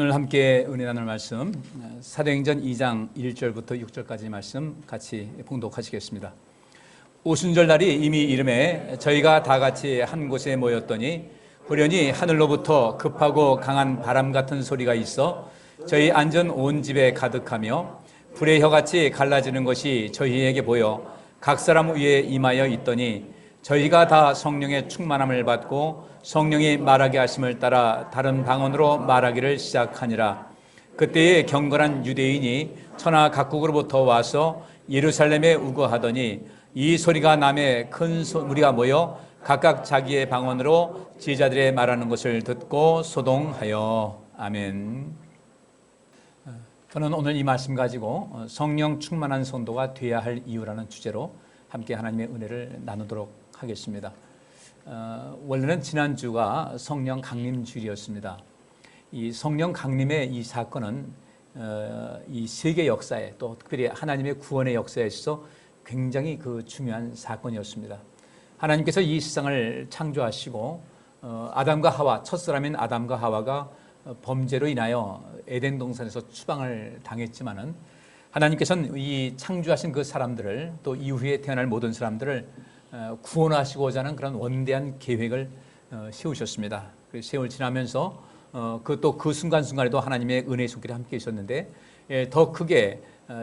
오늘 함께 은혜 나눌 말씀 사도행전 2장 1절부터 6절까지 말씀 같이 봉독하시겠습니다. 오순절 날이 이미 이름에 저희가 다 같이 한 곳에 모였더니 후련히 하늘로부터 급하고 강한 바람 같은 소리가 있어 저희 앉은 온 집에 가득하며 불의 혀같이 갈라지는 것이 저희에게 보여 각 사람 위에 임하여 있더니 저희가 다 성령의 충만함을 받고 성령이 말하게 하심을 따라 다른 방언으로 말하기를 시작하니라. 그때에 경건한 유대인이 천하 각국으로부터 와서 예루살렘에 우거하더니 이 소리가 남에 큰 무리가 모여 각각 자기의 방언으로 제자들의 말하는 것을 듣고 소동하여. 아멘. 저는 오늘 이 말씀 가지고 성령 충만한 성도가 되어야 할 이유라는 주제로 함께 하나님의 은혜를 나누도록 하겠습니다. 원래는 지난주가 성령 강림 주일이었습니다. 이 성령 강림의 이 사건은 이 세계 역사에 또 특별히 하나님의 구원의 역사에 있어서 굉장히 중요한 사건이었습니다. 하나님께서 이 세상을 창조하시고 아담과 하와, 첫사람인 아담과 하와가 범죄로 인하여 에덴 동산에서 추방을 당했지만은 하나님께서는 이 창조하신 그 사람들을 또 이후에 태어날 모든 사람들을 구원하시고자 하는 그런 원대한 계획을 세우셨습니다. 세월 지나면서 그 순간순간에도 하나님의 은혜의 손길이 함께 있었는데 더 크게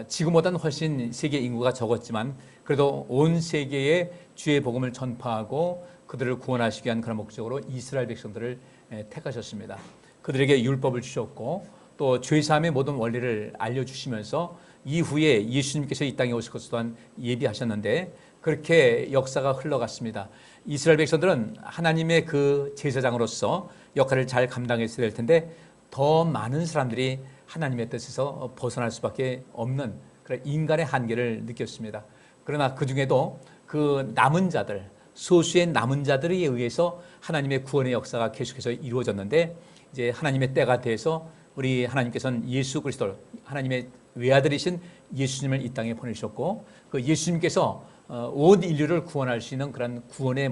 지금보다는 훨씬 세계 인구가 적었지만 그래도 온 세계에 주의 복음을 전파하고 그들을 구원하시기 위한 그런 목적으로 이스라엘 백성들을 택하셨습니다. 그들에게 율법을 주셨고 또 죄사함의 모든 원리를 알려주시면서 이후에 예수님께서 이 땅에 오실 것을 또한 예비하셨는데 그렇게 역사가 흘러갔습니다. 이스라엘 백성들은 하나님의 그 제사장으로서 역할을 잘 감당했어야 될 텐데 더 많은 사람들이 하나님의 뜻에서 벗어날 수밖에 없는 그런 인간의 한계를 느꼈습니다. 그러나 그 중에도 그 남은 자들, 소수의 남은 자들에 의해서 하나님의 구원의 역사가 계속해서 이루어졌는데 이제 하나님의 때가 돼서 우리 하나님께서는 예수 그리스도 하나님의 외아들이신 예수님을 이 땅에 보내주셨고 그 예수님께서 온 인류를 구원할 수 있는 그런 구원의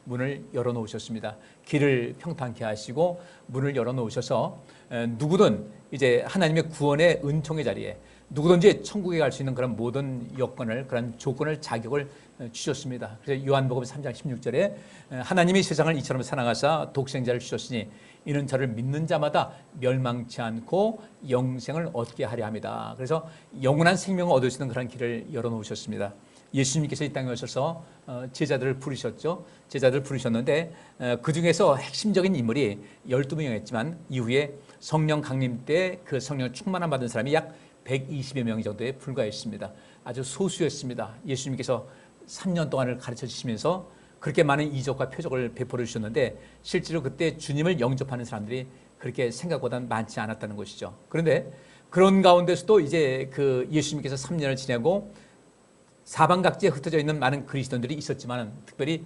문을 열어놓으셨습니다. 길을 평탄케 하시고 문을 열어놓으셔서 누구든 이제 하나님의 구원의 은총의 자리에 누구든지 천국에 갈 수 있는 그런 모든 여건을 그런 조건을 자격을 주셨습니다. 그래서 요한복음 3장 16절에 하나님이 세상을 이처럼 사랑하사 독생자를 주셨으니 이는 저를 믿는 자마다 멸망치 않고 영생을 얻게 하려 합니다. 그래서 영원한 생명을 얻을 수 있는 그런 길을 열어놓으셨습니다. 예수님께서 이 땅에 오셔서 제자들을 부르셨죠. 제자들을 부르셨는데 그 중에서 핵심적인 인물이 12명이었지만 이후에 성령 강림 때 그 성령 충만함 받은 사람이 약 120여 명 정도에 불과했습니다. 아주 소수였습니다. 예수님께서 3년 동안을 가르쳐 주시면서 그렇게 많은 이적과 표적을 베풀어 주셨는데 실제로 그때 주님을 영접하는 사람들이 그렇게 생각보다는 많지 않았다는 것이죠. 그런데 그런 가운데서도 이제 그 예수님께서 3년을 지내고 사방각지에 흩어져 있는 많은 그리스도인들이 있었지만 특별히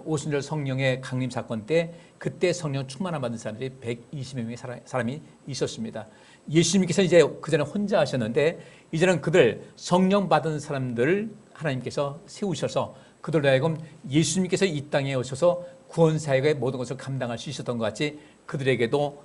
오순절 성령의 강림 사건 때 그때 성령 충만함 받은 사람들이 120여 명의 사람이 있었습니다. 예수님께서 이제 그전에 혼자 하셨는데 이제는 그들 성령 받은 사람들을 하나님께서 세우셔서 그들로 하여금 예수님께서 이 땅에 오셔서 구원사역의 모든 것을 감당할 수 있었던 것 같이 그들에게도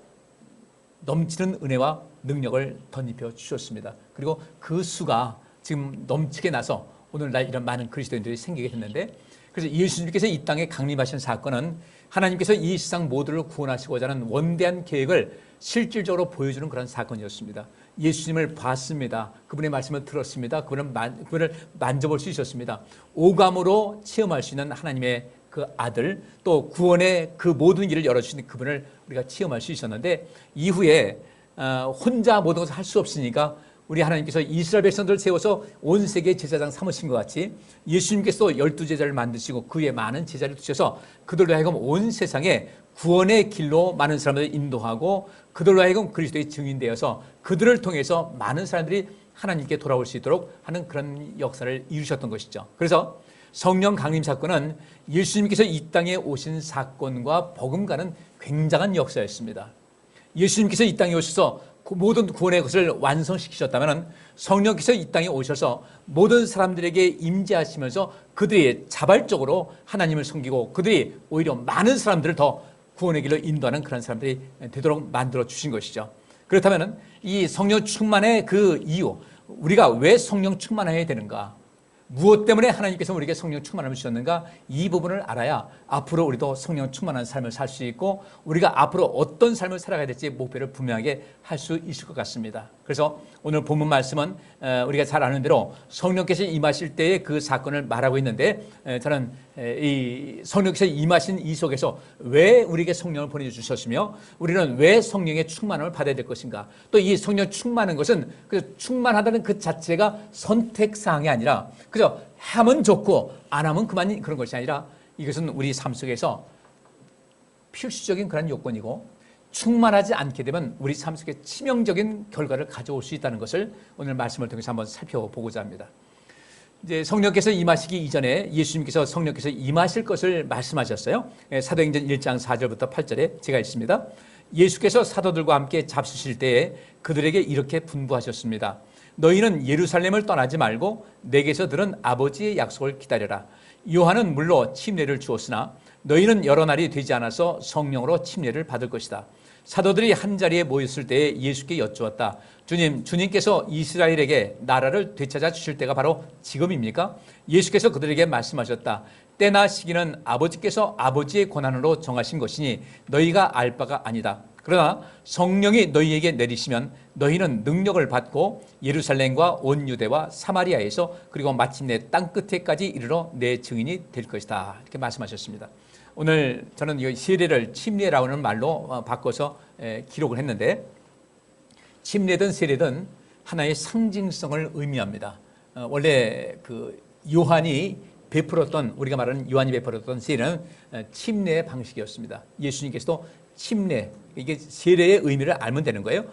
넘치는 은혜와 능력을 덧입혀 주셨습니다. 그리고 그 수가 지금 넘치게 나서 오늘날 이런 많은 그리스도인들이 생기게 됐는데 그래서 예수님께서 이 땅에 강림하신 사건은 하나님께서 이 세상 모두를 구원하시고자 하는 원대한 계획을 실질적으로 보여주는 그런 사건이었습니다. 예수님을 봤습니다. 그분의 말씀을 들었습니다. 그분을 만져볼 수 있었습니다. 오감으로 체험할 수 있는 하나님의 그 아들 또 구원의 그 모든 길을 열어주시는 그분을 우리가 체험할 수 있었는데 이후에 혼자 모든 것을 할 수 없으니까 우리 하나님께서 이스라엘 백성들을 세워서 온 세계 제사장 삼으신 것 같이 예수님께서 12제자를 만드시고 그 위에 많은 제자를 두셔서 그들로 하여금 온 세상에 구원의 길로 많은 사람들을 인도하고 그들로 하여금 그리스도의 증인되어서 그들을 통해서 많은 사람들이 하나님께 돌아올 수 있도록 하는 그런 역사를 이루셨던 것이죠. 그래서 성령 강림 사건은 예수님께서 이 땅에 오신 사건과 버금가는 굉장한 역사였습니다. 예수님께서 이 땅에 오셔서 모든 구원의 것을 완성시키셨다면 성령께서 이 땅에 오셔서 모든 사람들에게 임재하시면서 그들이 자발적으로 하나님을 섬기고 그들이 오히려 많은 사람들을 더 구원의 길로 인도하는 그런 사람들이 되도록 만들어 주신 것이죠. 그렇다면 이 성령 충만의 그 이유, 우리가 왜 성령 충만해야 되는가? 무엇 때문에 하나님께서 우리에게 성령 충만함을 주셨는가? 이 부분을 알아야 앞으로 우리도 성령 충만한 삶을 살 수 있고 우리가 앞으로 어떤 삶을 살아가야 될지 목표를 분명하게 할 수 있을 것 같습니다. 그래서 오늘 본문 말씀은 우리가 잘 아는 대로 성령께서 임하실 때의 그 사건을 말하고 있는데, 저는 이 성령께서 임하신 이 속에서 왜 우리에게 성령을 보내주셨으며 우리는 왜 성령의 충만함을 받아야 될 것인가? 또 이 성령 충만한 것은 그 충만하다는 그 자체가 선택사항이 아니라 그죠? 하면 좋고 안 하면 그만, 그런 것이 아니라 이것은 우리 삶 속에서 필수적인 그런 요건이고 충만하지 않게 되면 우리 삶 속에 치명적인 결과를 가져올 수 있다는 것을 오늘 말씀을 통해서 한번 살펴보고자 합니다. 이제 성령께서 임하시기 이전에 예수님께서 성령께서 임하실 것을 말씀하셨어요. 사도행전 1장 4절부터 8절에 제가 읽습니다. 예수께서 사도들과 함께 잡수실 때에 그들에게 이렇게 분부하셨습니다. 너희는 예루살렘을 떠나지 말고 내게서 들은 아버지의 약속을 기다려라. 요한은 물로 침례를 주었으나 너희는 여러 날이 되지 않아서 성령으로 침례를 받을 것이다. 사도들이 한자리에 모였을 때에 예수께 여쭈었다. 주님께서 이스라엘에게 나라를 되찾아 주실 때가 바로 지금입니까? 예수께서 그들에게 말씀하셨다. 때나 시기는 아버지께서 아버지의 권한으로 정하신 것이니 너희가 알 바가 아니다. 그러나 성령이 너희에게 내리시면 너희는 능력을 받고 예루살렘과 온 유대와 사마리아에서 그리고 마침내 땅끝에까지 이르러 내 증인이 될 것이다. 이렇게 말씀하셨습니다. 오늘 저는 이 세례를 침례라는 말로 바꿔서 기록을 했는데, 침례든 세례든 하나의 상징성을 의미합니다. 원래 그 요한이 베풀었던, 우리가 말하는 요한이 베풀었던 세례는 침례의 방식이었습니다. 예수님께서도 침례, 이게 세례의 의미를 알면 되는 거예요.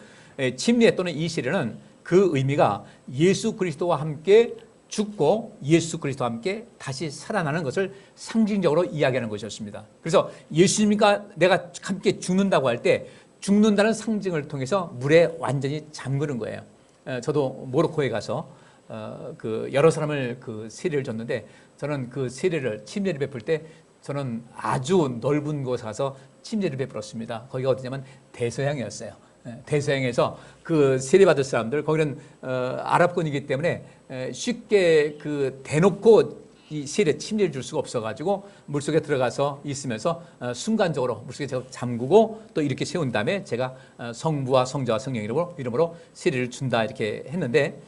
침례 또는 이 세례는 그 의미가 예수 그리스도와 함께 죽고 예수 그리스도와 함께 다시 살아나는 것을 상징적으로 이야기하는 것이었습니다. 그래서 예수님과 내가 함께 죽는다고 할 때 죽는다는 상징을 통해서 물에 완전히 잠그는 거예요. 저도 모로코에 가서 그 여러 사람을 그 세례를 줬는데, 저는 그 세례를 침례를 베풀 때 저는 아주 넓은 곳에 가서 침례를 베풀었습니다. 거기가 어디냐면 대서양이었어요. 대서양에서 그 세례받을 사람들, 거기는 아랍권이기 때문에 쉽게 그 대놓고 이 세례 침례를 줄 수가 없어가지고 물속에 들어가서 있으면서 순간적으로 물속에 제가 잠그고 또 이렇게 세운 다음에 제가 성부와 성자와 성령 이름으로 세례를 준다 이렇게 했는데,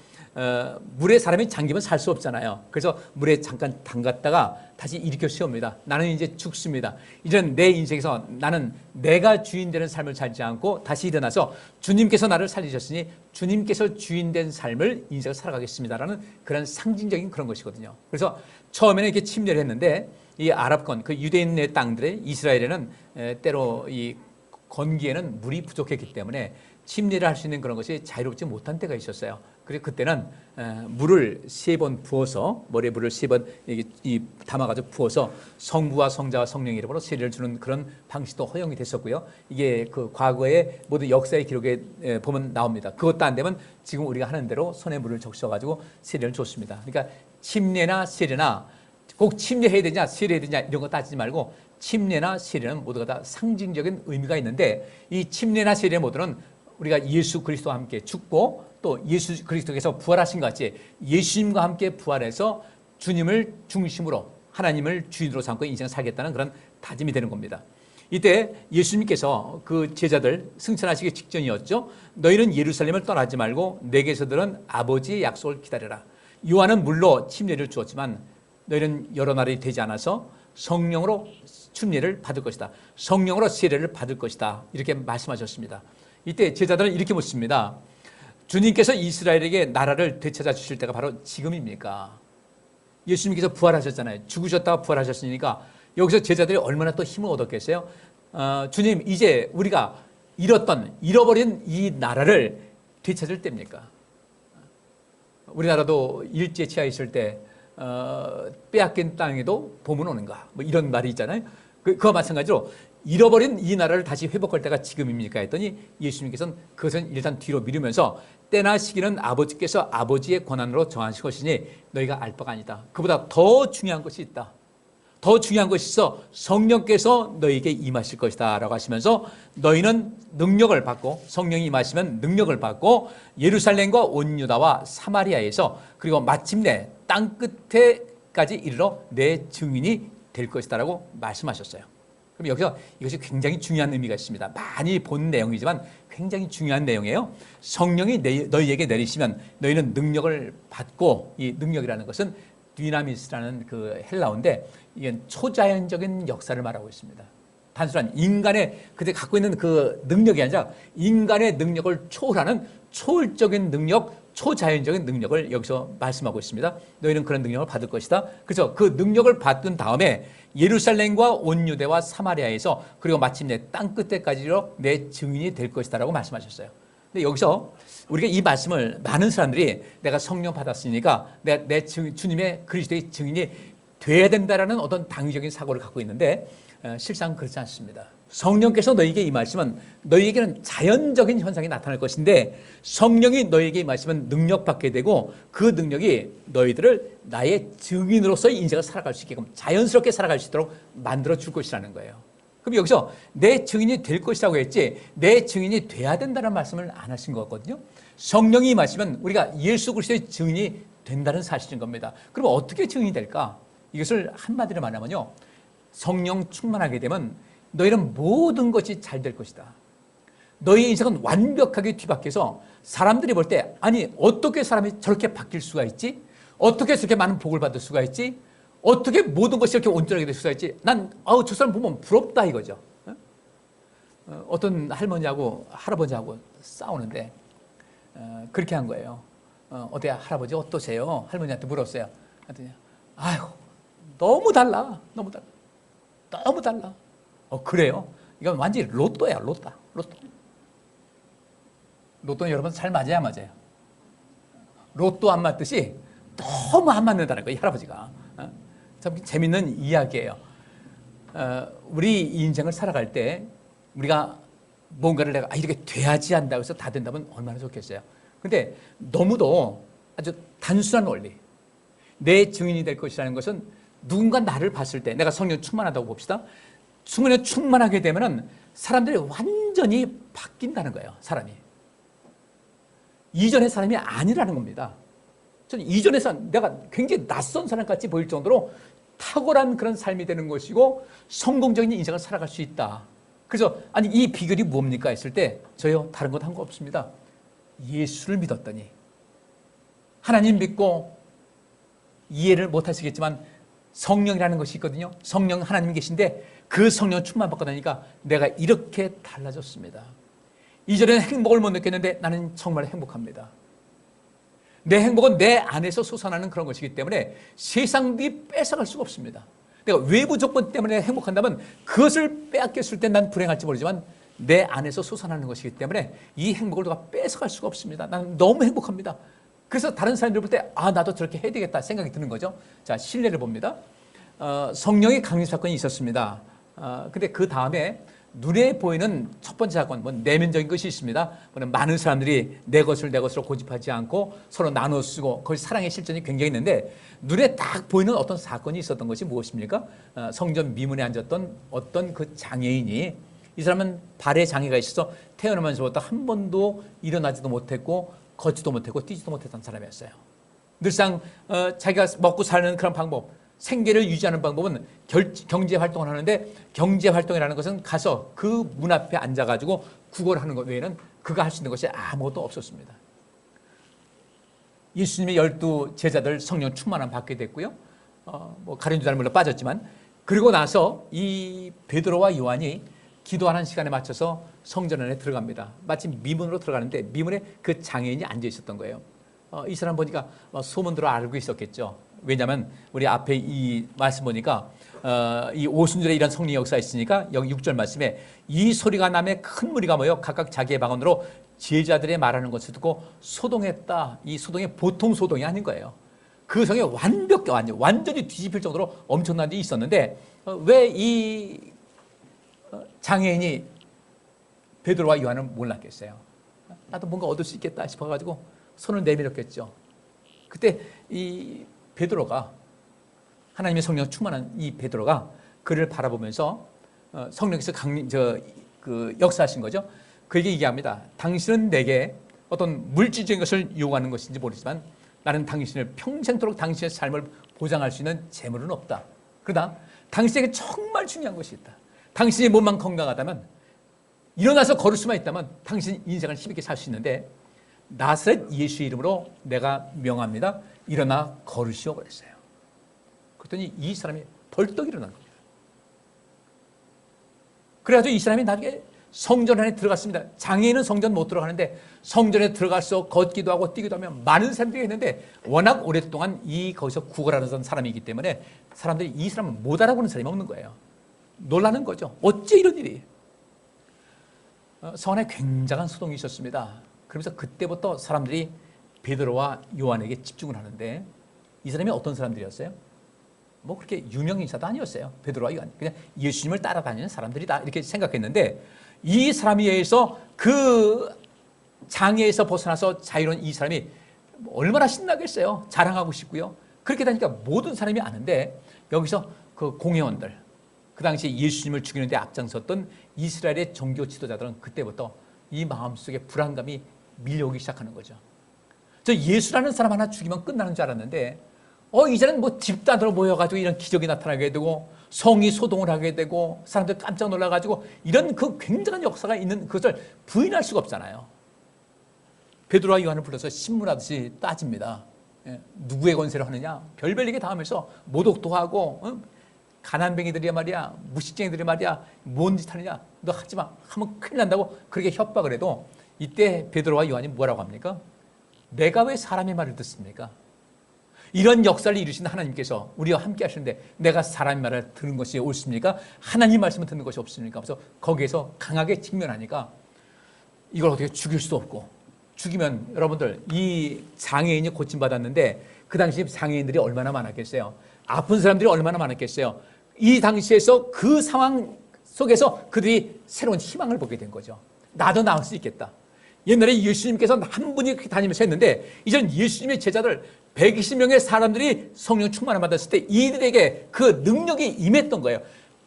물에 사람이 잠기면 살 수 없잖아요. 그래서 물에 잠깐 담갔다가 다시 일으켜 세웁니다. 나는 이제 죽습니다. 이런 내 인생에서 나는 내가 주인 되는 삶을 살지 않고 다시 일어나서 주님께서 나를 살리셨으니 주님께서 주인 된 삶을 인생을 살아가겠습니다라는 그런 상징적인 그런 것이거든요. 그래서 처음에는 이렇게 침례를 했는데, 이 아랍권, 그 유대인의 땅들에, 이스라엘에는 때로 이 건기에는 물이 부족했기 때문에 침례를 할 수 있는 그런 것이 자유롭지 못한 때가 있었어요. 그래서 그때는 물을 3번 부어서, 머리에 물을 3번 담아가지고 부어서 성부와 성자와 성령 이름으로 세례를 주는 그런 방식도 허용이 됐었고요. 이게 그 과거의 모든 역사의 기록에 보면 나옵니다. 그것도 안 되면 지금 우리가 하는 대로 손에 물을 적셔가지고 세례를 줬습니다. 그러니까 침례나 세례나 꼭 침례해야 되냐 세례해야 되냐 이런 거 따지지 말고 침례나 세례는 모두가 다 상징적인 의미가 있는데, 이 침례나 세례 모두는 우리가 예수 그리스도와 함께 죽고 또 예수 그리스도께서 부활하신 것 같이 예수님과 함께 부활해서 주님을 중심으로 하나님을 주인으로 삼고 인생을 살겠다는 그런 다짐이 되는 겁니다. 이때 예수님께서 그 제자들 승천하시기 직전이었죠. 너희는 예루살렘을 떠나지 말고 내게서 들은 아버지의 약속을 기다려라. 요한은 물로 침례를 주었지만 너희는 여러 날이 되지 않아서 성령으로 침례를 받을 것이다. 성령으로 세례를 받을 것이다. 이렇게 말씀하셨습니다. 이때 제자들은 이렇게 묻습니다. 주님께서 이스라엘에게 나라를 되찾아 주실 때가 바로 지금입니까? 예수님께서 부활하셨잖아요. 죽으셨다가 부활하셨으니까 여기서 제자들이 얼마나 또 힘을 얻었겠어요? 주님, 이제 우리가 잃어버린 이 나라를 되찾을 때입니까? 우리나라도 일제 치하에 있을 때 빼앗긴 땅에도 봄은 오는가? 뭐 이런 말이 있잖아요. 그와 마찬가지로 잃어버린 이 나라를 다시 회복할 때가 지금입니까? 했더니 예수님께서는 그것은 일단 뒤로 미루면서 때나 시기는 아버지께서 아버지의 권한으로 정하신 것이니 너희가 알 바가 아니다. 그보다 더 중요한 것이 있다. 더 중요한 것이 있어. 성령께서 너희에게 임하실 것이다 라고 하시면서 너희는 능력을 받고, 성령이 임하시면 능력을 받고 예루살렘과 온 유다와 사마리아에서 그리고 마침내 땅 끝에까지 이르러 내 증인이 될 것이다 라고 말씀하셨어요. 그럼 여기서 이것이 굉장히 중요한 의미가 있습니다. 많이 본 내용이지만 굉장히 중요한 내용이에요. 성령이 너희에게 내리시면 너희는 능력을 받고, 이 능력이라는 것은 디나미스라는 그 헬라어인데 이게 초자연적인 역사를 말하고 있습니다. 단순한 인간의 그때 갖고 있는 그 능력이 아니라 인간의 능력을 초월하는 초월적인 능력, 초자연적인 능력을 여기서 말씀하고 있습니다. 너희는 그런 능력을 받을 것이다. 그래서 그 능력을 받은 다음에 예루살렘과 온 유대와 사마리아에서 그리고 마침내 땅 끝에까지로 내 증인이 될 것이다 라고 말씀하셨어요. 근데 여기서 우리가 이 말씀을 많은 사람들이 내가 성령 받았으니까 내 주님의 그리스도의 증인이 돼야 된다라는 어떤 당위적인 사고를 갖고 있는데 실상 그렇지 않습니다. 성령께서 너희에게 임하시면 너희에게는 자연적인 현상이 나타날 것인데 성령이 너희에게 임하시면 능력받게 되고 그 능력이 너희들을 나의 증인으로서의 인생을 살아갈 수 있게끔 자연스럽게 살아갈 수 있도록 만들어 줄 것이라는 거예요. 그럼 여기서 내 증인이 될 것이라고 했지 내 증인이 돼야 된다는 말씀을 안 하신 것 같거든요. 성령이 임하시면 우리가 예수 그리스도의 증인이 된다는 사실인 겁니다. 그럼 어떻게 증인이 될까? 이것을 한마디로 말하면요, 성령 충만하게 되면 너희는 모든 것이 잘 될 것이다. 너희 인생은 완벽하게 뒤바뀌어서 사람들이 볼 때 아니 어떻게 사람이 저렇게 바뀔 수가 있지? 어떻게 저렇게 많은 복을 받을 수가 있지? 어떻게 모든 것이 이렇게 온전하게 될 수가 있지? 난 저 사람 보면 부럽다 이거죠. 어떤 할머니하고 할아버지하고 싸우는데 그렇게 한 거예요. 어때 할아버지 어떠세요? 할머니한테 물었어요. 하더니 아유 너무 달라. 너무 달라. 너무 달라. 그래요? 이건 완전히 로또야, 로또. 로또는 여러분 잘 맞아야 맞아요. 로또 안 맞듯이 너무 안 맞는다는 거예요, 이 할아버지가. 참 재밌는 이야기예요. 우리 인생을 살아갈 때 우리가 뭔가를 내가 이렇게 돼야지 한다고 해서 다 된다면 얼마나 좋겠어요. 근데 너무도 아주 단순한 원리. 내 증인이 될 것이라는 것은 누군가 나를 봤을 때 내가 성령 충만하다고 봅시다. 성령에 충만하게 되면은 사람들이 완전히 바뀐다는 거예요. 사람이 이전의 사람이 아니라는 겁니다. 저는 이전에서 내가 굉장히 낯선 사람같이 보일 정도로 탁월한 그런 삶이 되는 것이고 성공적인 인생을 살아갈 수 있다. 그래서 아니 이 비결이 뭡니까 했을 때 저요 다른 것 한 거 없습니다. 예수를 믿었더니 하나님 믿고 이해를 못하시겠지만 성령이라는 것이 있거든요. 성령 하나님 계신데 그 성령 충만 받고 나니까 내가 이렇게 달라졌습니다. 이전에는 행복을 못 느꼈는데 나는 정말 행복합니다. 내 행복은 내 안에서 솟아나는 그런 것이기 때문에 세상이 뺏어갈 수가 없습니다. 내가 외부 조건 때문에 행복한다면 그것을 빼앗겼을 때 난 불행할지 모르지만 내 안에서 솟아나는 것이기 때문에 이 행복을 누가 뺏어갈 수가 없습니다. 나는 너무 행복합니다. 그래서 다른 사람들 볼 때 나도 저렇게 해야 되겠다 생각이 드는 거죠. 자, 신뢰를 봅니다. 성령의 강림 사건이 있었습니다. 근데 그 다음에 눈에 보이는 첫 번째 사건, 내면적인 것이 있습니다. 많은 사람들이 내 것으로 고집하지 않고 서로 나눠 쓰고 거기 사랑의 실전이 굉장히 있는데 눈에 딱 보이는 어떤 사건이 있었던 것이 무엇입니까? 성전 미문에 앉았던 어떤 그 장애인이, 이 사람은 발에 장애가 있어서 태어나면서부터 한 번도 일어나지도 못했고 걷지도 못했고 뛰지도 못했던 사람이었어요. 늘상 자기가 먹고 사는 그런 방법, 생계를 유지하는 방법은 경제 활동을 하는데 경제 활동이라는 것은 가서 그 문 앞에 앉아가지고 구걸을 하는 것 외에는 그가 할 수 있는 것이 아무것도 없었습니다. 예수님의 12 제자들 성령 충만함 받게 됐고요. 가룟 유다는 물론 빠졌지만 그리고 나서 이 베드로와 요한이 기도하는 시간에 맞춰서 성전 안에 들어갑니다. 마침 미문으로 들어가는데 미문에 그 장애인이 앉아 있었던 거예요. 이 사람 보니까 소문대로 알고 있었겠죠. 왜냐하면 우리 앞에 이 말씀 보니까 이 오순절에 이런 성령 역사가 있으니까 여기 6절 말씀에 이 소리가 나매 큰 무리가 모여 각각 자기의 방언으로 제자들의 말하는 것을 듣고 소동했다. 이 소동이 보통 소동이 아닌 거예요. 그 성에 완전히 뒤집힐 정도로 엄청난 일이 있었는데 왜 이 장애인이 베드로와 요한을 몰랐겠어요? 나도 뭔가 얻을 수 있겠다 싶어가지고 손을 내밀었겠죠. 그때 이 베드로가 하나님의 성령 충만한 이 베드로가 그를 바라보면서 성령께서 역사하신 거죠. 그에게 얘기합니다. 당신은 내게 어떤 물질적인 것을 요구하는 것인지 모르지만 나는 당신을 평생도록 당신의 삶을 보장할 수 있는 재물은 없다. 그러나 당신에게 정말 중요한 것이 있다. 당신의 몸만 건강하다면, 일어나서 걸을 수만 있다면 당신 인생을 힘있게 살 수 있는데 나사렛 예수의 이름으로 내가 명합니다. 일어나 걸으시오 그랬어요. 그랬더니 이 사람이 벌떡 일어난 겁니다. 그래가지고 이 사람이 나중에 성전 안에 들어갔습니다. 장애인은 성전 못 들어가는데 성전에 들어가서 걷기도 하고 뛰기도 하면 많은 사람들이 있는데 워낙 오랫동안 거기서 구걸하는 사람이기 때문에 사람들이 이 사람을 못 알아보는 사람이 없는 거예요. 놀라는 거죠. 어째 이런 일이. 성안에 굉장한 소동이 있었습니다. 그러면서 그때부터 사람들이 베드로와 요한에게 집중을 하는데 이 사람이 어떤 사람들이었어요? 뭐 그렇게 유명 인사도 아니었어요. 베드로와 요한. 그냥 예수님을 따라다니는 사람들이다 이렇게 생각했는데 이 사람에 의해서 그 장애에서 벗어나서 자유로운 이 사람이 얼마나 신나겠어요. 자랑하고 싶고요. 그렇게 되니까 모든 사람이 아는데 여기서 그 공회원들, 그 당시에 예수님을 죽이는 데 앞장섰던 이스라엘의 종교 지도자들은 그때부터 이 마음속에 불안감이 밀려오기 시작하는 거죠. 저 예수라는 사람 하나 죽이면 끝나는 줄 알았는데 이제는 뭐 집단으로 모여가지고 이런 기적이 나타나게 되고 성이 소동을 하게 되고 사람들 깜짝 놀라가지고 이런 그 굉장한 역사가 있는 그것을 부인할 수가 없잖아요. 베드로와 요한을 불러서 신문하듯이 따집니다. 누구의 권세로 하느냐? 별별 얘기 다 하면서 모독도 하고 가난뱅이들이 말이야, 무식쟁이들이 말이야, 뭔 짓 하느냐? 너 하지 마. 하면 큰일 난다고 그렇게 협박을 해도 이때 베드로와 요한이 뭐라고 합니까? 내가 왜 사람의 말을 듣습니까? 이런 역사를 이루신 하나님께서 우리와 함께 하시는데 내가 사람의 말을 듣는 것이 옳습니까? 하나님 말씀을 듣는 것이 없습니까? 그래서 거기에서 강하게 직면하니까 이걸 어떻게 죽일 수도 없고, 죽이면 여러분들 이 장애인이 고침받았는데 그 당시 장애인들이 얼마나 많았겠어요? 아픈 사람들이 얼마나 많았겠어요? 이 당시에서 그 상황 속에서 그들이 새로운 희망을 보게 된 거죠. 나도 나을 수 있겠다. 옛날에 예수님께서 한 분이 그렇게 다니면서 했는데 이제는 예수님의 제자들 120명의 사람들이 성령 충만을 받았을 때 이들에게 그 능력이 임했던 거예요.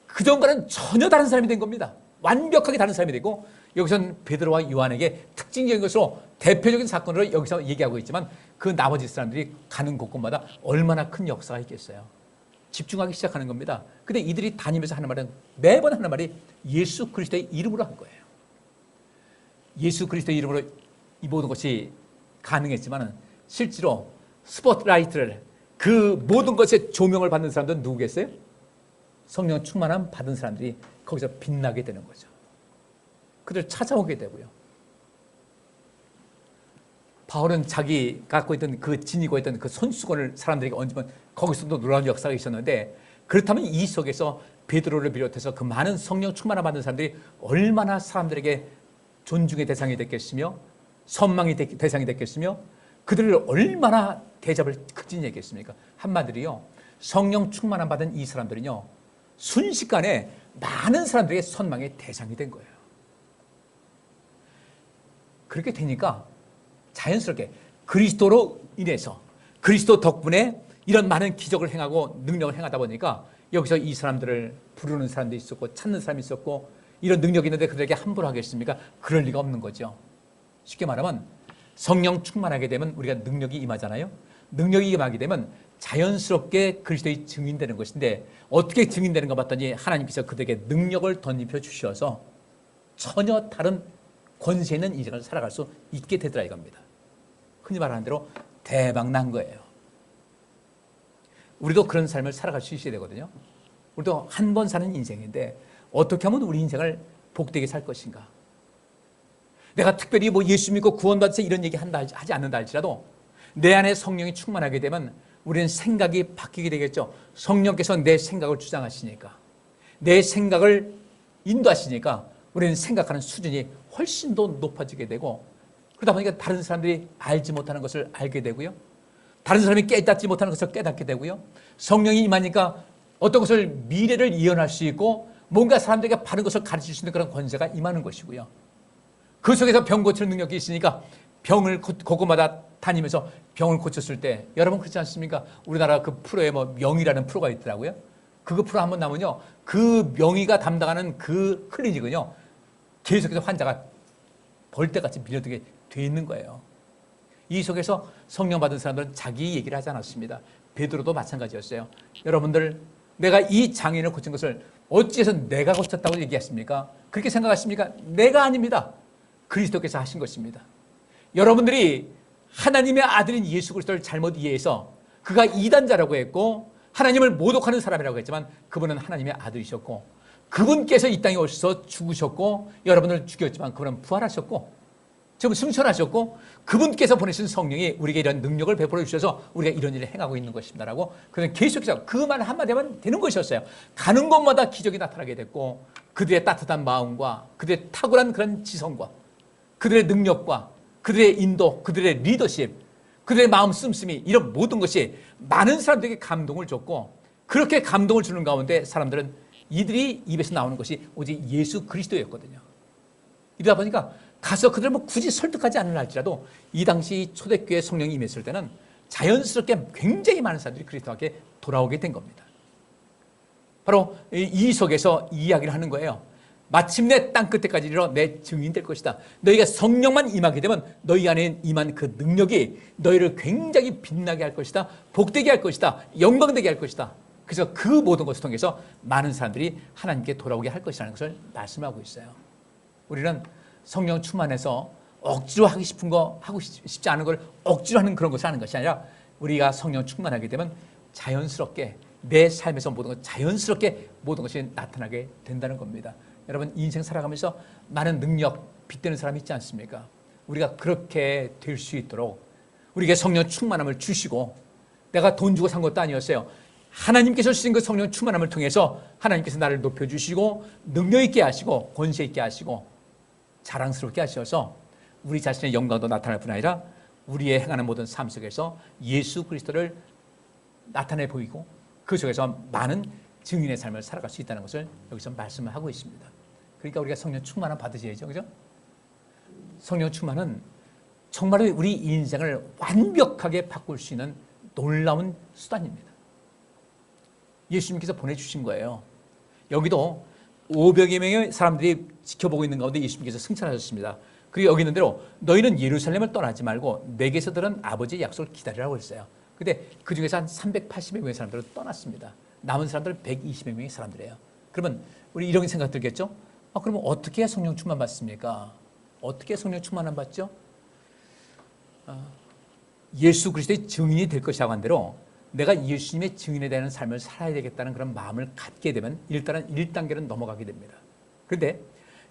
그 전과는 전혀 다른 사람이 된 겁니다. 완벽하게 다른 사람이 되고 여기서는 베드로와 요한에게 특징적인 것으로 대표적인 사건으로 여기서 얘기하고 있지만 그 나머지 사람들이 가는 곳곳마다 얼마나 큰 역사가 있겠어요. 집중하기 시작하는 겁니다. 근데 이들이 다니면서 하는 말은 매번 하는 말이 예수 그리스도의 이름으로 한 거예요. 예수 그리스도의 이름으로 이 모든 것이 가능했지만 실제로 스포트라이트를 그 모든 것에 조명을 받는 사람들은 누구겠어요? 성령 충만함 받은 사람들이 거기서 빛나게 되는 거죠. 그들 찾아오게 되고요. 바울은 자기 갖고 있던 지니고 있던 그 손수건을 사람들에게 얹으면 거기서도 놀라운 역사가 있었는데 그렇다면 이 속에서 베드로를 비롯해서 그 많은 성령 충만함 받은 사람들이 얼마나 사람들에게 존중의 대상이 됐겠으며 선망의 대상이 됐겠으며 그들을 얼마나 대접을 극진히 했겠습니까? 한마디로요, 성령 충만함 받은 이 사람들은요 순식간에 많은 사람들에게 선망의 대상이 된 거예요. 그렇게 되니까 자연스럽게 그리스도로 인해서 그리스도 덕분에 이런 많은 기적을 행하고 능력을 행하다 보니까 여기서 이 사람들을 부르는 사람도 있었고 찾는 사람이 있었고 이런 능력이 있는데 그들에게 함부로 하겠습니까? 그럴 리가 없는 거죠. 쉽게 말하면 성령 충만하게 되면 우리가 능력이 임하잖아요. 능력이 임하게 되면 자연스럽게 그리스도의 증인되는 것인데 어떻게 증인되는가 봤더니 하나님께서 그들에게 능력을 덧입혀 주셔서 전혀 다른 권세 있는 인생을 살아갈 수 있게 되더라 이겁니다. 흔히 말하는 대로 대박 난 거예요. 우리도 그런 삶을 살아갈 수 있어야 되거든요. 우리도 한 번 사는 인생인데 어떻게 하면 우리 인생을 복되게 살 것인가. 내가 특별히 뭐 예수 믿고 구원받아서 이런 얘기 하지 않는다 할지라도 내 안에 성령이 충만하게 되면 우리는 생각이 바뀌게 되겠죠. 성령께서 내 생각을 주장하시니까 내 생각을 인도하시니까 우리는 생각하는 수준이 훨씬 더 높아지게 되고 그러다 보니까 다른 사람들이 알지 못하는 것을 알게 되고요. 다른 사람이 깨닫지 못하는 것을 깨닫게 되고요. 성령이 임하니까 어떤 것을 미래를 예언할 수 있고 뭔가 사람들에게 바른 것을 가르칠 수 있는 그런 권세가 임하는 것이고요. 그 속에서 병 고치는 능력이 있으니까 병을 곳곳마다 다니면서 병을 고쳤을 때, 여러분 그렇지 않습니까? 우리나라 그 프로에 뭐 명의라는 프로가 있더라고요. 그 프로 한번 나면요, 그 명의가 담당하는 그 클리닉은요, 계속해서 환자가 벌떼같이 밀려들게 돼 있는 거예요. 이 속에서 성령 받은 사람들은 자기 얘기를 하지 않았습니다. 베드로도 마찬가지였어요. 여러분들, 내가 이 장애인을 고친 것을 어찌해서 내가 고쳤다고 얘기했습니까? 그렇게 생각하십니까? 내가 아닙니다. 그리스도께서 하신 것입니다. 여러분들이 하나님의 아들인 예수 그리스도를 잘못 이해해서 그가 이단자라고 했고 하나님을 모독하는 사람이라고 했지만, 그분은 하나님의 아들이셨고 그분께서 이 땅에 오셔서 죽으셨고 여러분을 죽였지만 그분은 부활하셨고 지금 승천하셨고 그분께서 보내신 성령이 우리에게 이런 능력을 베풀어 주셔서 우리가 이런 일을 행하고 있는 것입니다라고 그는 계속해서 그 말 한마디 하면 되는 것이었어요. 가는 곳마다 기적이 나타나게 됐고 그들의 따뜻한 마음과 그들의 탁월한 그런 지성과 그들의 능력과 그들의 인도, 그들의 리더십, 그들의 마음 씀씀이, 이런 모든 것이 많은 사람들에게 감동을 줬고, 그렇게 감동을 주는 가운데 사람들은 이들이 입에서 나오는 것이 오직 예수 그리스도였거든요. 이러다 보니까 가서 그들을 뭐 굳이 설득하지 않으려 할지라도 이 당시 초대교회 성령이 임했을 때는 자연스럽게 굉장히 많은 사람들이 그리스도에게 돌아오게 된 겁니다. 바로 이 속에서 이야기를 하는 거예요. 마침내 땅끝에까지 이르러 내 증인 될 것이다. 너희가 성령만 임하게 되면 너희 안에 임한 그 능력이 너희를 굉장히 빛나게 할 것이다. 복되게 할 것이다. 영광되게 할 것이다. 그래서 그 모든 것을 통해서 많은 사람들이 하나님께 돌아오게 할 것이라는 것을 말씀하고 있어요. 우리는 성령 충만해서 억지로 하기 싶은 거, 하고 싶지 않은 걸 억지로 하는 그런 것을 하는 것이 아니라, 우리가 성령 충만하게 되면 자연스럽게 내 삶에서 모든 것, 자연스럽게 모든 것이 나타나게 된다는 겁니다. 여러분, 인생 살아가면서 많은 능력 빗대는 사람이 있지 않습니까? 우리가 그렇게 될 수 있도록 우리에게 성령 충만함을 주시고, 내가 돈 주고 산 것도 아니었어요. 하나님께서 주신 그 성령 충만함을 통해서 하나님께서 나를 높여주시고 능력 있게 하시고 권세 있게 하시고 자랑스럽게 하셔서 우리 자신의 영광도 나타날 뿐 아니라 우리의 행하는 모든 삶 속에서 예수 그리스도를 나타내 보이고 그 속에서 많은 증인의 삶을 살아갈 수 있다는 것을 여기서 말씀을 하고 있습니다. 그러니까 우리가 성령 충만함 받으셔야죠. 그죠? 성령 충만은 정말로 우리 인생을 완벽하게 바꿀 수 있는 놀라운 수단입니다. 예수님께서 보내주신 거예요. 여기도 500여 명의 사람들이 지켜보고 있는 가운데 예수님께서 승천하셨습니다. 그리고 여기 있는 대로 너희는 예루살렘을 떠나지 말고 내게서 들은 아버지의 약속을 기다리라고 했어요. 근데 그 중에서 한 380여 명의 사람들은 떠났습니다. 남은 사람들은 120여 명의 사람들이에요. 그러면 우리 이런 생각 들겠죠? 그러면 어떻게 해야 성령 충만 받습니까? 어떻게 성령 충만함 받죠? 예수 그리스도의 증인이 될 것이라고 한 대로 내가 예수님의 증인에 대한 삶을 살아야 되겠다는 그런 마음을 갖게 되면 일단은 1단계는 넘어가게 됩니다. 그런데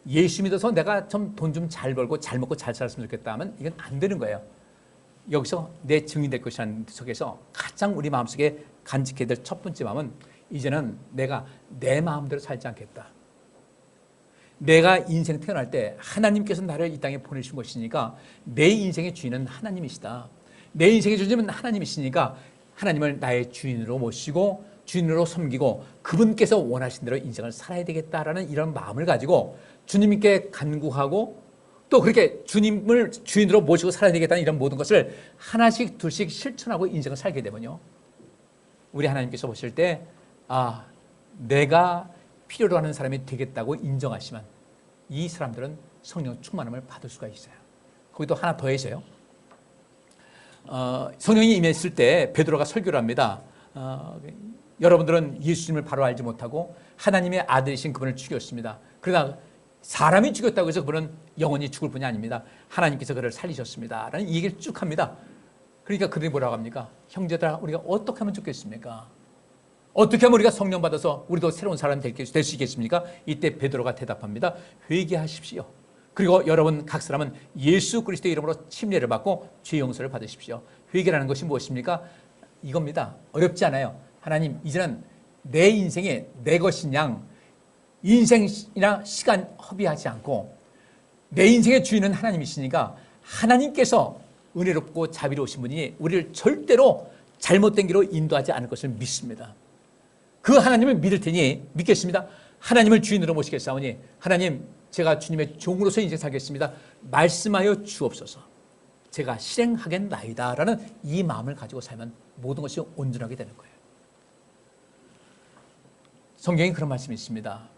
예수 믿어서 내가 좀 돈 좀 잘 벌고 잘 먹고 잘 살았으면 좋겠다 하면 이건 안 되는 거예요. 여기서 내 증인 될 것이라는 속에서 가장 우리 마음속에 간직해야 될 첫 번째 마음은, 이제는 내가 내 마음대로 살지 않겠다. 내가 인생 태어날 때 하나님께서 나를 이 땅에 보내신 것이니까 내 인생의 주인은 하나님이시다. 내 인생의 주인은 하나님이시니까 하나님을 나의 주인으로 모시고 주인으로 섬기고 그분께서 원하신 대로 인생을 살아야 되겠다라는 이런 마음을 가지고 주님께 간구하고 또 그렇게 주님을 주인으로 모시고 살아야 되겠다는 이런 모든 것을 하나씩 둘씩 실천하고 인생을 살게 되면요, 우리 하나님께서 보실 때 내가 필요로 하는 사람이 되겠다고 인정하시면 이 사람들은 성령 충만함을 받을 수가 있어요. 거기도 하나 더 해서요, 성령이 임했을 때 베드로가 설교를 합니다. 여러분들은 예수님을 바로 알지 못하고 하나님의 아들이신 그분을 죽였습니다. 그러나 사람이 죽였다고 해서 그분은 영원히 죽을 분이 아닙니다. 하나님께서 그를 살리셨습니다 라는 이 얘기를 쭉 합니다. 그러니까 그들이 뭐라고 합니까? 형제들아, 우리가 어떻게 하면 좋겠습니까? 어떻게 하면 우리가 성령 받아서 우리도 새로운 사람이 될 수 있겠습니까? 이때 베드로가 대답합니다. 회개하십시오. 그리고 여러분 각 사람은 예수 그리스도의 이름으로 침례를 받고 죄 용서를 받으십시오. 회개라는 것이 무엇입니까? 이겁니다. 어렵지 않아요. 하나님, 이제는 내 인생이 내 것인 양 인생이나 시간 허비하지 않고 내 인생의 주인은 하나님이시니까 하나님께서 은혜롭고 자비로우신 분이니 우리를 절대로 잘못된 길로 인도하지 않을 것을 믿습니다. 그 하나님을 믿을 테니 믿겠습니다. 하나님을 주인으로 모시겠사오니 하나님, 제가 주님의 종으로서 인생 살겠습니다. 말씀하여 주옵소서. 제가 실행하겠나이다라는 이 마음을 가지고 살면 모든 것이 온전하게 되는 거예요. 성경에 그런 말씀이 있습니다.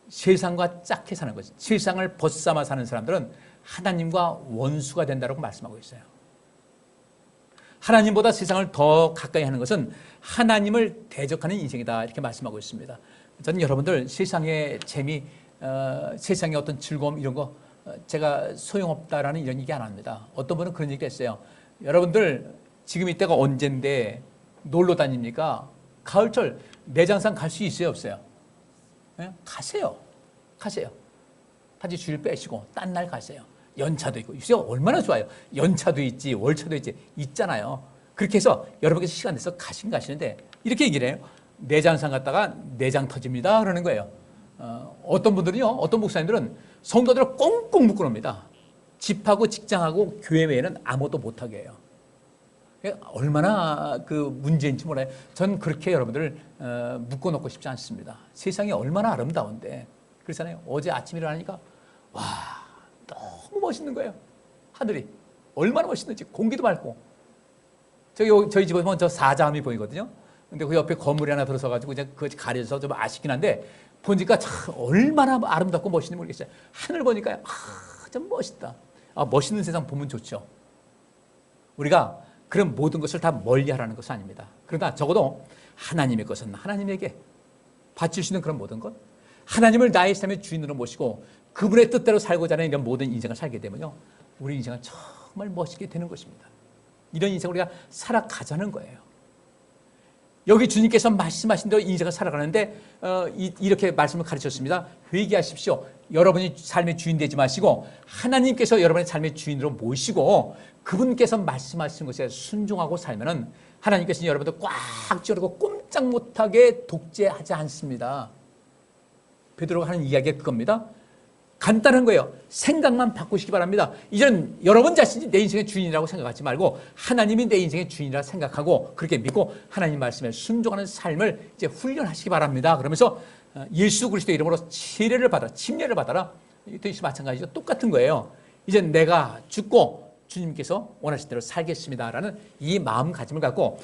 세상과 짝해 사는 거지. 세상을 벗삼아 사는 사람들은 하나님과 원수가 된다고 말씀하고 있어요. 하나님보다 세상을 더 가까이 하는 것은 하나님을 대적하는 인생이다 이렇게 말씀하고 있습니다. 저는 여러분들 세상의 재미, 세상의 어떤 즐거움 이런 거 제가 소용없다라는 이런 얘기 안 합니다. 어떤 분은 그런 얘기를 했어요. 여러분들 지금 이때가 언젠데 놀러 다닙니까? 가을철 내장산 갈 수 있어요 없어요? 네? 가세요. 하지 주일 빼시고 딴 날 가세요. 연차도 있고 요새 얼마나 좋아요. 연차도 있지 월차도 있잖아요. 그렇게 해서 여러분께서 시간 내서 가시는데 이렇게 얘기를 해요. 내장산 갔다가 내장 터집니다 그러는 거예요. 어떤 분들이요, 어떤 목사님들은 성도들을 꽁꽁 묶어놓습니다. 집하고 직장하고 교회 외에는 아무것도 못하게 해요. 얼마나 그 문제인지 몰라요. 전 그렇게 여러분들을 묶어놓고 싶지 않습니다. 세상이 얼마나 아름다운데. 그렇잖아요. 어제 아침에 일어나니까 와 너무 멋있는 거예요. 하늘이 얼마나 멋있는지. 공기도 맑고. 저희 집에 보면 저 사자함이 보이거든요. 근데 그 옆에 건물이 하나 들어서가지고 이제 그 가려져서 좀 아쉽긴 한데 보니까 참 얼마나 아름답고 멋있는지 모르겠어요. 하늘 보니까 좀 멋있다. 멋있는 세상 보면 좋죠. 우리가 그런 모든 것을 다 멀리하라는 것은 아닙니다. 그러나 적어도 하나님의 것은 하나님에게 바칠 수 있는 그런 모든 것, 하나님을 나의 삶의 주인으로 모시고 그분의 뜻대로 살고자 하는 이런 모든 인생을 살게 되면요, 우리 인생은 정말 멋있게 되는 것입니다. 이런 인생을 우리가 살아가자는 거예요. 여기 주님께서 말씀하신 대로 인생을 살아가는데 이렇게 말씀을 가르쳤습니다. 회개하십시오. 여러분이 삶의 주인 되지 마시고 하나님께서 여러분의 삶의 주인으로 모시고 그분께서 말씀하신 것에 순종하고 살면은 하나님께서는 여러분들 꽉 쥐어르고 꼼짝 못하게 독재하지 않습니다. 베드로가 하는 이야기가 그겁니다. 간단한 거예요. 생각만 바꾸시기 바랍니다. 이제는 여러분 자신이 내 인생의 주인이라고 생각하지 말고 하나님이 내 인생의 주인이라 생각하고 그렇게 믿고 하나님 말씀에 순종하는 삶을 이제 훈련하시기 바랍니다. 그러면서 예수 그리스도의 이름으로 침례를 받아라. 이것도 역시 마찬가지죠. 똑같은 거예요. 이제 내가 죽고 주님께서 원하신 대로 살겠습니다라는 이 마음가짐을 갖고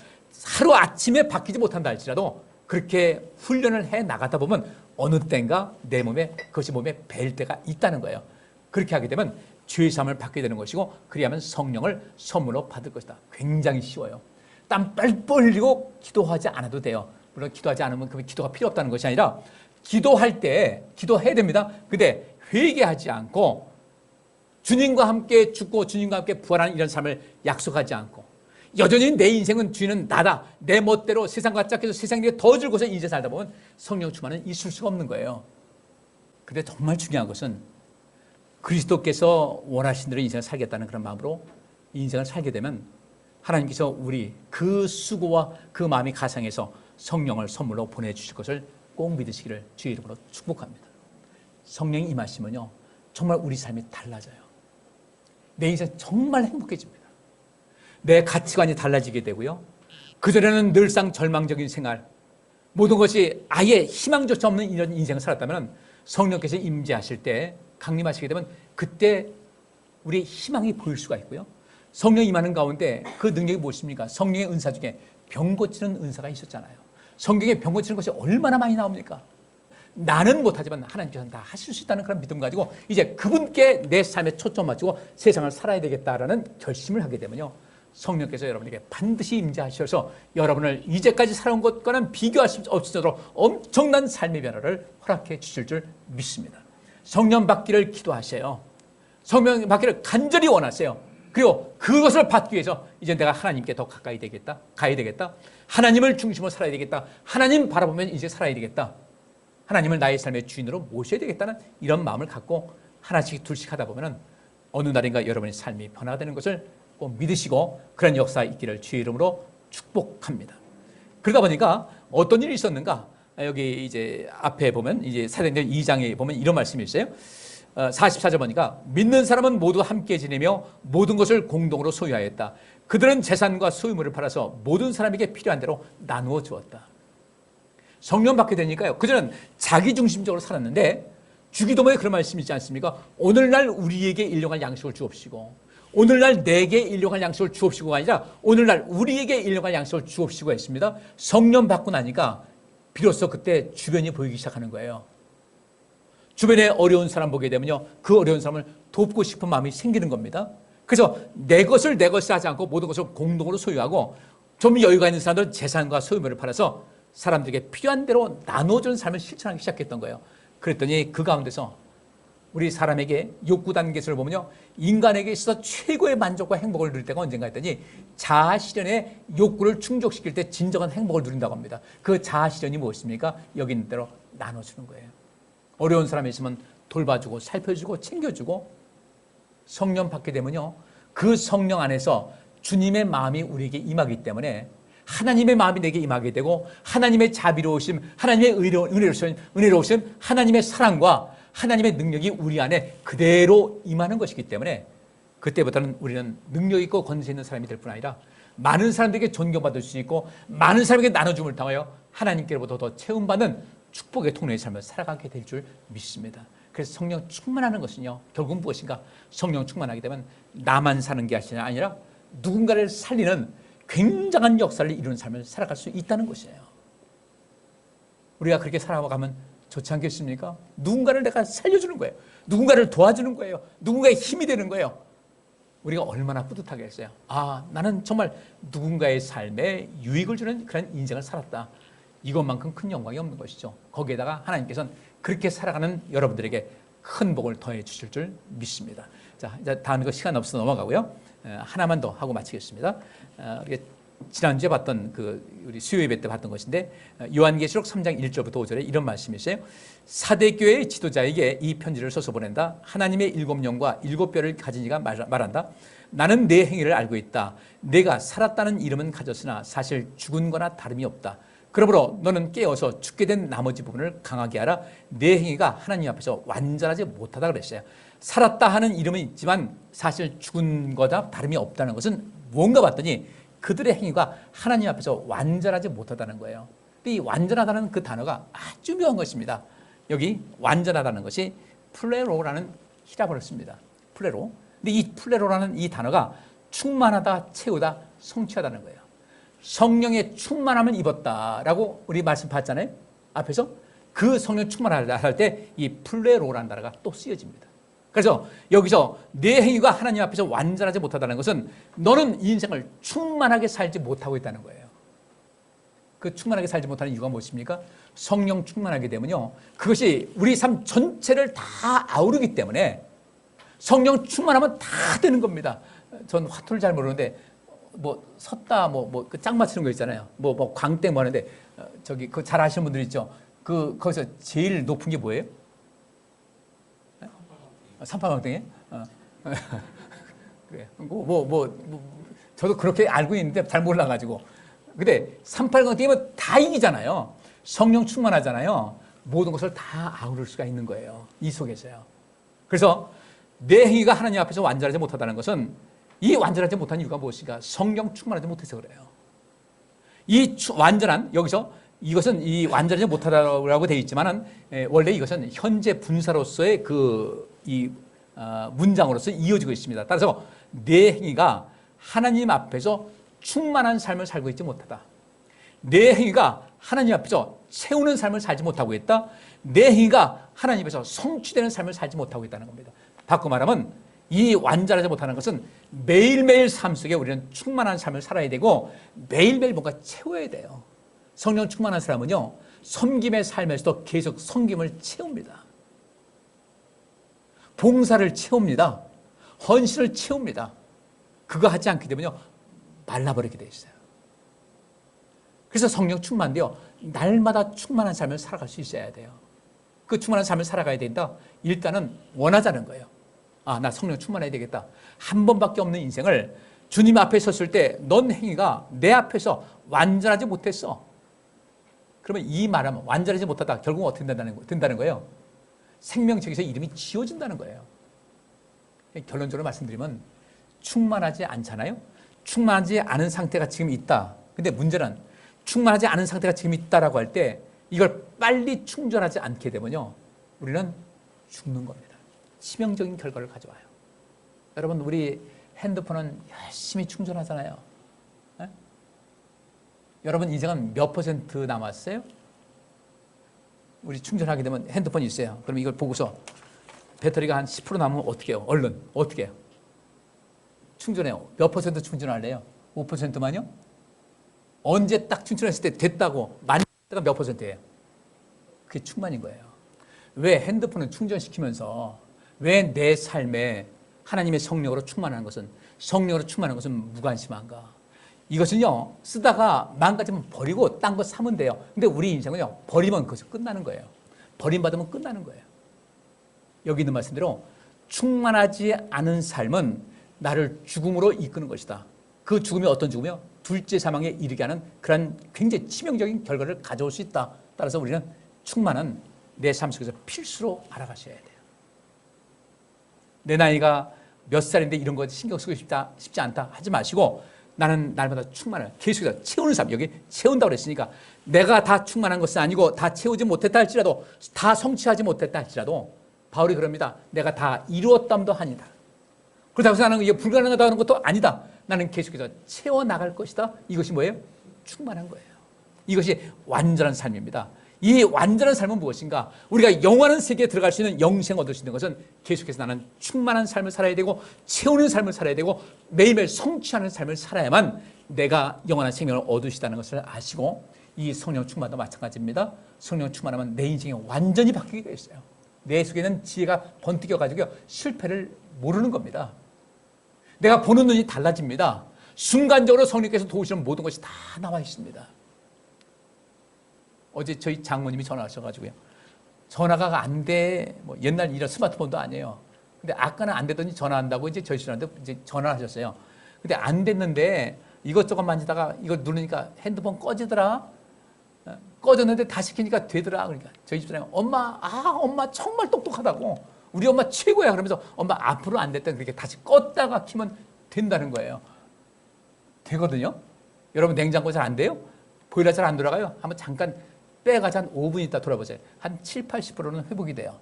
하루 아침에 바뀌지 못한다 할지라도 그렇게 훈련을 해 나가다 보면 어느 때인가 내 몸에 그것이 몸에 뵐 때가 있다는 거예요. 그렇게 하게 되면 죄의 삶을 받게 되는 것이고 그리하면 성령을 선물로 받을 것이다. 굉장히 쉬워요. 땀 뻘뻘 흘리고 기도하지 않아도 돼요. 물론 기도하지 않으면 그러면 기도가 필요 없다는 것이 아니라 기도할 때 기도해야 됩니다. 근데 회개하지 않고 주님과 함께 죽고 주님과 함께 부활하는 이런 삶을 약속하지 않고 여전히 내 인생은 주인은 나다. 내 멋대로 세상과 짝해서 세상에 더 즐거워서 인생 살다 보면 성령 충만은 있을 수가 없는 거예요. 근데 정말 중요한 것은 그리스도께서 원하신 대로 인생을 살겠다는 그런 마음으로 인생을 살게 되면 하나님께서 우리 그 수고와 그 마음이 가상해서 성령을 선물로 보내주실 것을 꼭 믿으시기를 주의 이름으로 축복합니다. 성령이 임하시면요 정말 우리 삶이 달라져요. 내 인생 정말 행복해집니다. 내 가치관이 달라지게 되고요. 그전에는 늘상 절망적인 생활, 모든 것이 아예 희망조차 없는 이런 인생을 살았다면 성령께서 임재하실 때 강림하시게 되면 그때 우리의 희망이 보일 수가 있고요. 성령이 임하는 가운데 그 능력이 무엇입니까? 성령의 은사 중에 병 고치는 은사가 있었잖아요. 성경에 병 고치는 것이 얼마나 많이 나옵니까? 나는 못하지만 하나님께서는 다 하실 수 있다는 그런 믿음 가지고 이제 그분께 내 삶에 초점 맞추고 세상을 살아야 되겠다라는 결심을 하게 되면요. 성령께서 여러분에게 반드시 임재하셔서 여러분을 이제까지 살아온 것과는 비교할 수 없을 정도로 엄청난 삶의 변화를 허락해 주실 줄 믿습니다. 성령 받기를 기도하세요. 성령 받기를 간절히 원하세요. 그리고 그것을 받기 위해서 이제 내가 하나님께 더 가까이 되겠다, 가야 되겠다. 하나님을 중심으로 살아야 되겠다. 하나님 바라보면 이제 살아야 되겠다. 하나님을 나의 삶의 주인으로 모셔야 되겠다는 이런 마음을 갖고 하나씩 둘씩 하다 보면 어느 날인가 여러분의 삶이 변화되는 것을 꼭 믿으시고 그런 역사 있기를 주의 이름으로 축복합니다. 그러다 보니까 어떤 일이 있었는가? 여기 이제 앞에 보면 이제 사도행전 2장에 보면 이런 말씀이 있어요. 44절 보니까 믿는 사람은 모두 함께 지내며 모든 것을 공동으로 소유하였다. 그들은 재산과 소유물을 팔아서 모든 사람에게 필요한 대로 나누어 주었다. 성령 받게 되니까요. 그전은 자기중심적으로 살았는데 주기도모에 그런 말씀이 있지 않습니까? 오늘날 우리에게 일용할 양식을 주옵시고 오늘날 내게 일용할 양식을 주옵시고가 아니라 오늘날 우리에게 일용할 양식을 주옵시고 했습니다. 성령 받고 나니까 비로소 그때 주변이 보이기 시작하는 거예요. 주변에 어려운 사람 보게 되면요, 그 어려운 사람을 돕고 싶은 마음이 생기는 겁니다. 그래서 내 것을 내 것이 하지 않고 모든 것을 공동으로 소유하고, 좀 여유가 있는 사람들은 재산과 소유물을 팔아서 사람들에게 필요한 대로 나눠주는 삶을 실천하기 시작했던 거예요. 그랬더니 그 가운데서 우리 사람에게 욕구 단계에서 보면요, 인간에게 있어서 최고의 만족과 행복을 누릴 때가 언젠가 했더니 자아실현의 욕구를 충족시킬 때 진정한 행복을 누린다고 합니다. 그 자아실현이 무엇입니까? 여기 있는 대로 나눠주는 거예요. 어려운 사람이 있으면 돌봐주고 살펴주고 챙겨주고, 성령 받게 되면요, 그 성령 안에서 주님의 마음이 우리에게 임하기 때문에 하나님의 마음이 내게 임하게 되고, 하나님의 자비로우심, 하나님의 은혜로우심, 하나님의 사랑과 하나님의 능력이 우리 안에 그대로 임하는 것이기 때문에 그때부터는 우리는 능력 있고 권세 있는 사람이 될 뿐 아니라 많은 사람들에게 존경받을 수 있고 많은 사람에게 나눠줌을 통하여 하나님께로부터 더 채움받는 축복의 통로의 삶을 살아가게 될 줄 믿습니다. 그래서 성령 충만하는 것은요, 결국은 무엇인가? 성령 충만하게 되면 나만 사는 게 아니라 누군가를 살리는 굉장한 역사를 이루는 삶을 살아갈 수 있다는 것이에요. 우리가 그렇게 살아가면 좋지 않겠습니까? 누군가를 내가 살려주는 거예요. 누군가를 도와주는 거예요. 누군가의 힘이 되는 거예요. 우리가 얼마나 뿌듯하게 했어요. 아, 나는 정말 누군가의 삶에 유익을 주는 그런 인생을 살았다. 이것만큼 큰 영광이 없는 것이죠. 거기에다가 하나님께서는 그렇게 살아가는 여러분들에게 큰 복을 더해 주실 줄 믿습니다. 자, 이제 다음 이거 시간 없어서 넘어가고요. 하나만 더 하고 마치겠습니다. 지난주에 봤던 우리 수요 예배 때 봤던 것인데, 요한계시록 3장 1절부터 5절에 이런 말씀이 있어요. 사대교회의 지도자에게 이 편지를 써서 보낸다. 하나님의 7영과 7뼈를 가진 이가 말한다. 나는 내 행위를 알고 있다. 내가 살았다는 이름은 가졌으나 사실 죽은 거나 다름이 없다. 그러므로 너는 깨어서 죽게 된 나머지 부분을 강하게 하라. 내 행위가 하나님 앞에서 완전하지 못하다 그랬어요. 살았다 하는 이름은 있지만 사실 죽은 거나 다름이 없다는 것은 뭔가 봤더니 그들의 행위가 하나님 앞에서 완전하지 못하다는 거예요. 이 완전하다는 그 단어가 아주 묘한 것입니다. 여기 완전하다는 것이 플레로라는 히라보를 씁니다. 플레로. 근데 이 플레로라는 이 단어가 충만하다, 채우다, 성취하다는 거예요. 성령의 충만함을 입었다라고 우리 말씀 봤잖아요. 앞에서 그 성령 충만하다 할 때 이 플레로라는 단어가 또 쓰여집니다. 그래서 여기서 내 행위가 하나님 앞에서 완전하지 못하다는 것은 너는 인생을 충만하게 살지 못하고 있다는 거예요. 그 충만하게 살지 못하는 이유가 무엇입니까? 성령 충만하게 되면요, 그것이 우리 삶 전체를 다 아우르기 때문에 성령 충만하면 다 되는 겁니다. 전 화투를 잘 모르는데 뭐 섰다 그 짝 맞추는 거 있잖아요. 뭐 광땡 뭐 하는데 저기 그거 잘 아시는 분들 있죠. 거기서 제일 높은 게 뭐예요? 삼팔광땡이에요? 그래. 저도 그렇게 알고 있는데 잘 몰라가지고. 근데 삼팔광땡이면 다 이기잖아요. 성령 충만하잖아요. 모든 것을 다 아우를 수가 있는 거예요. 이 속에서요. 그래서 내 행위가 하나님 앞에서 완전하지 못하다는 것은, 이 완전하지 못한 이유가 무엇인가? 성령 충만하지 못해서 그래요. 이 완전한, 여기서 이것은 이 완전하지 못하다고 되어 있지만은 원래 이것은 현재 분사로서의 문장으로서 이어지고 있습니다. 따라서 내 행위가 하나님 앞에서 충만한 삶을 살고 있지 못하다. 내 행위가 하나님 앞에서 채우는 삶을 살지 못하고 있다. 내 행위가 하나님 앞에서 성취되는 삶을 살지 못하고 있다는 겁니다. 바꿔 말하면 이 완전하지 못하는 것은 매일매일 삶 속에 우리는 충만한 삶을 살아야 되고 매일매일 뭔가 채워야 돼요. 성령 충만한 사람은요, 섬김의 삶에서도 계속 섬김을 채웁니다. 봉사를 채웁니다. 헌신을 채웁니다. 그거 하지 않게 되면요, 말라버리게 돼 있어요. 그래서 성령 충만되어 날마다 충만한 삶을 살아갈 수 있어야 돼요. 그 충만한 삶을 살아가야 된다. 일단은 원하자는 거예요. 아, 나 성령 충만해야 되겠다. 한 번밖에 없는 인생을 주님 앞에 섰을 때 넌 행위가 내 앞에서 완전하지 못했어. 그러면 이 말하면 완전하지 못하다. 결국 어떻게 된다는 거예요? 생명책에서 이름이 지워진다는 거예요. 결론적으로 말씀드리면 충만하지 않잖아요. 충만하지 않은 상태가 지금 있다. 근데 문제는 충만하지 않은 상태가 지금 있다라고 할 때 이걸 빨리 충전하지 않게 되면요, 우리는 죽는 겁니다. 치명적인 결과를 가져와요. 여러분, 우리 핸드폰은 열심히 충전하잖아요. 네? 여러분 인생은 몇 퍼센트 남았어요? 우리 충전하게 되면 핸드폰이 있어요. 그럼 이걸 보고서 배터리가 한 10% 남으면 어떻게 해요? 얼른 어떻게 해요? 충전해요. 몇 퍼센트 충전할래요? 5%만요? 언제 딱 충전했을 때 됐다고 만들 때가 몇 퍼센트예요? 그게 충만인 거예요. 왜 핸드폰을 충전시키면서 왜 내 삶에 하나님의 성령으로 충만한 것은 무관심한가? 이것은요, 쓰다가 망가지면 버리고 딴 거 사면 돼요. 근데 우리 인생은요, 버리면 그것이 끝나는 거예요. 버림받으면 끝나는 거예요. 여기 있는 말씀대로 충만하지 않은 삶은 나를 죽음으로 이끄는 것이다. 그 죽음이 어떤 죽음이요? 둘째 사망에 이르게 하는 그런 굉장히 치명적인 결과를 가져올 수 있다. 따라서 우리는 충만은 내 삶 속에서 필수로 알아가셔야 돼요. 내 나이가 몇 살인데 이런 거 신경 쓰고 싶지 않다 하지 마시고 나는 날마다 충만을 계속해서 채우는 삶, 여기 채운다고 그랬으니까 내가 다 충만한 것은 아니고 다 채우지 못했다 할지라도 다 성취하지 못했다 할지라도 바울이 그럽니다. 내가 다 이루었담도 하니다. 그렇다고 해서 나는 이게 불가능하다 하는 것도 아니다. 나는 계속해서 채워나갈 것이다. 이것이 뭐예요? 충만한 거예요. 이것이 완전한 삶입니다. 이 완전한 삶은 무엇인가? 우리가 영원한 세계에 들어갈 수 있는 영생을 얻을 수 있는 것은 계속해서 나는 충만한 삶을 살아야 되고 채우는 삶을 살아야 되고 매일매일 성취하는 삶을 살아야만 내가 영원한 생명을 얻을 수 있다는 것을 아시고 이 성령 충만도 마찬가지입니다. 성령 충만하면 내 인생이 완전히 바뀌게 되어 있어요. 내 속에는 지혜가 번뜩여가지고 실패를 모르는 겁니다. 내가 보는 눈이 달라집니다. 순간적으로 성령께서 도우시는 모든 것이 다 나와 있습니다. 어제 저희 장모님이 전화하셔가지고요. 전화가 안 돼. 뭐 옛날 이런 스마트폰도 아니에요. 근데 아까는 안 되더니 전화한다고 이제 저희 신랑한테 이제 전화를 하셨어요. 근데 안 됐는데 이것저것 만지다가 이거 누르니까 핸드폰 꺼지더라. 꺼졌는데 다시 켜니까 되더라. 그러니까 저희 집사람이 엄마 정말 똑똑하다고. 우리 엄마 최고야. 그러면서 엄마 앞으로 안 됐다. 그렇게 다시 껐다가 켜면 된다는 거예요. 되거든요. 여러분 냉장고 잘 안 돼요? 보일러 잘 안 돌아가요? 한번 잠깐 빼가지고 한 5분 있다 돌아보세요. 한 7, 80%는 회복이 돼요.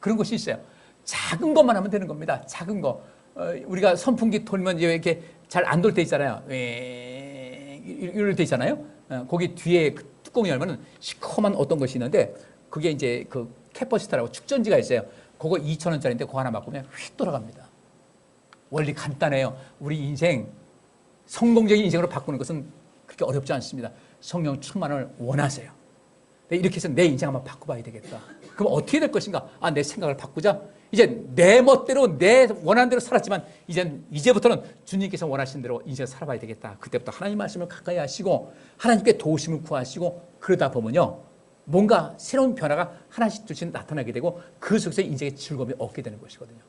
그런 것이 있어요. 작은 것만 하면 되는 겁니다. 작은 거. 우리가 선풍기 돌면 이렇게 잘 안 돌 때 있잖아요. 이럴 때 있잖아요. 거기 뒤에 그 뚜껑이 열면 시커먼 어떤 것이 있는데 그게 이제 그 캐퍼시터라고 축전지가 있어요. 그거 2,000원짜리인데 그거 하나 바꾸면 휙 돌아갑니다. 원리 간단해요. 우리 인생, 성공적인 인생으로 바꾸는 것은 그렇게 어렵지 않습니다. 성령 충만을 원하세요. 이렇게 해서 내 인생 한번 바꿔봐야 되겠다. 그럼 어떻게 될 것인가? 내 생각을 바꾸자. 이제 내 멋대로 내 원하는 대로 살았지만 이제부터는 주님께서 원하시는 대로 인생을 살아봐야 되겠다. 그때부터 하나님 말씀을 가까이 하시고 하나님께 도우심을 구하시고 그러다 보면요. 뭔가 새로운 변화가 하나씩 둘씩 나타나게 되고 그 속에서 인생의 즐거움이 얻게 되는 것이거든요.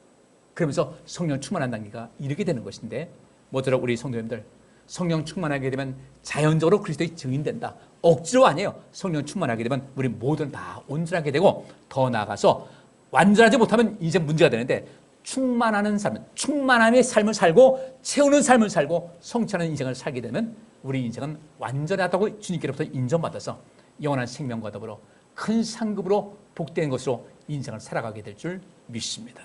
그러면서 성령 충만한 단계가 이르게 되는 것인데 모쪼록 우리 성도님들 성령 충만하게 되면 자연적으로 그리스도의 증인된다. 억지로 아니에요. 성령 충만하게 되면 우리 모두는 다 온전하게 되고 더 나아가서 완전하지 못하면 인생 문제가 되는데 충만하는 삶, 충만함의 삶을 살고 채우는 삶을 살고 성취하는 인생을 살게 되면 우리 인생은 완전하다고 주님께로부터 인정받아서 영원한 생명과 더불어 큰 상급으로 복된 것으로 인생을 살아가게 될 줄 믿습니다.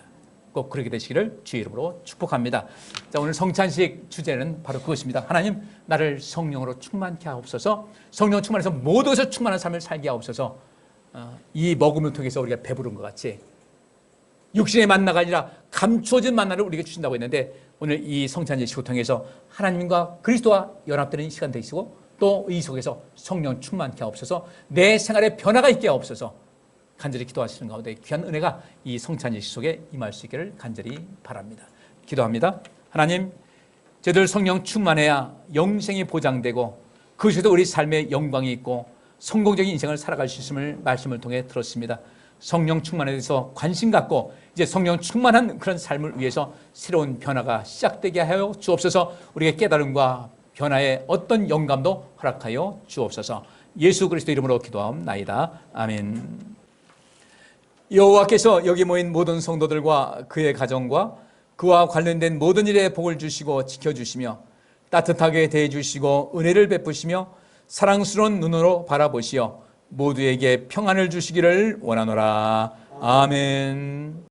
꼭 그렇게 되시기를 주의 이름으로 축복합니다. 자, 오늘 성찬식 주제는 바로 그것입니다. 하나님, 나를 성령으로 충만케 하옵소서. 성령 충만해서 모든 것을 충만한 삶을 살게 하옵소서. 이 먹음을 통해서 우리가 배부른 것 같이 육신의 만나가 아니라 감추어진 만나를 우리에게 주신다고 했는데 오늘 이 성찬식을 통해서 하나님과 그리스도와 연합되는 시간 되시고 또 이 속에서 성령 충만케 하옵소서. 내 생활에 변화가 있게 하옵소서. 간절히 기도하시는 가운데 귀한 은혜가 이 성찬식 속에 임할 수 있기를 간절히 바랍니다. 기도합니다. 하나님, 저희들 성령 충만해야 영생이 보장되고 그것에도 우리 삶에 영광이 있고 성공적인 인생을 살아갈 수 있음을 말씀을 통해 들었습니다. 성령 충만에 대해서 관심 갖고 이제 성령 충만한 그런 삶을 위해서 새로운 변화가 시작되게 하여 주옵소서. 우리의 깨달음과 변화의 어떤 영감도 허락하여 주옵소서. 예수 그리스도 이름으로 기도하옵나이다. 아멘. 여호와께서 여기 모인 모든 성도들과 그의 가정과 그와 관련된 모든 일에 복을 주시고 지켜주시며 따뜻하게 대해주시고 은혜를 베푸시며 사랑스러운 눈으로 바라보시어 모두에게 평안을 주시기를 원하노라. 아멘.